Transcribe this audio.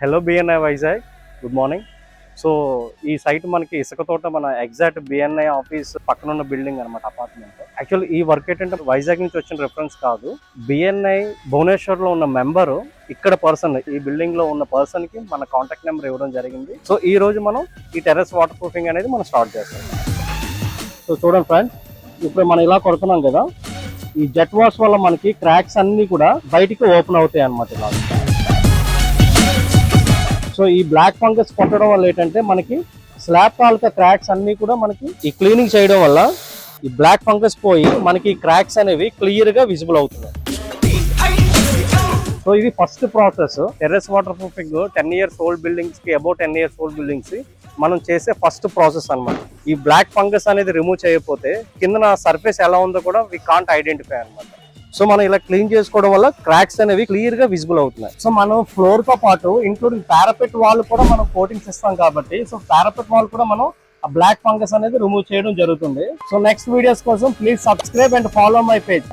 Hello BNI Vizag, good morning. So ఈ site మనకి ఇసుక తోట మన ఎగ్జాక్ట్ బిఎన్ఐ ఆఫీస్ పక్కన ఉన్న బిల్డింగ్ అనమాట, అపార్ట్మెంట్. యాక్చువల్లీ ఈ వర్క్ ఏంటంటే వైజాగ్ నుంచి వచ్చిన రిఫరెన్స్ కాదు, బిఎన్ఐ భువనేశ్వర్ లో ఉన్న మెంబరు ఇక్కడ పర్సన్, ఈ బిల్డింగ్ లో ఉన్న పర్సన్ కి మన కాంటాక్ట్ నెంబర్ ఇవ్వడం జరిగింది. సో ఈ రోజు మనం ఈ టెర్రస్ వాటర్ ప్రూఫింగ్ అనేది మనం స్టార్ట్ చేస్తాం. సో చూడండి ఫ్రెండ్స్, ఇప్పుడు మనం ఇలా కొడుతున్నాం కదా, ఈ జెట్ వాష్ వల్ల మనకి క్రాక్స్ అన్ని కూడా బయటికి ఓపెన్ అవుతాయి అనమాట ఇలా. సో ఈ బ్లాక్ ఫంగస్ కొట్టడం వల్ల ఏంటంటే మనకి స్లాబ్ తాలూకా క్రాక్స్ అన్ని కూడా మనకి ఈ క్లీనింగ్ చేయడం వల్ల ఈ బ్లాక్ ఫంగస్ పోయి మనకి క్రాక్స్ అనేవి క్లియర్ గా విజిబుల్ అవుతున్నాయి. సో ఇది first process. Terrace water proofing 10 years old buildings కి, అబౌట్ 10 years ఓల్డ్ బిల్డింగ్స్ మనం చేసే ఫస్ట్ ప్రాసెస్ అన్నమాట. ఈ బ్లాక్ ఫంగస్ అనేది రిమూవ్ చేయకపోతే కింద సర్ఫేస్ ఎలా ఉందో కూడా వి కాంట్ ఐడెంటిఫై అనమాట. సో మనం ఇలా క్లీన్ చేసుకోవడం వల్ల క్రాక్స్ అనేవి క్లియర్ గా విజిబుల్ అవుతున్నాయి. సో మనం ఫ్లోర్ తో పాటు ఇంక్లూడింగ్ పారాపెట్ వాల్ కూడా మనం కోటింగ్స్ ఇస్తాం కాబట్టి, సో పారాపెట్ వాల్ కూడా మనం ఆ బ్లాక్ ఫంగస్ అనేది రిమూవ్ చేయడం జరుగుతుంది. సో నెక్స్ట్ వీడియోస్ కోసం please subscribe and follow my page.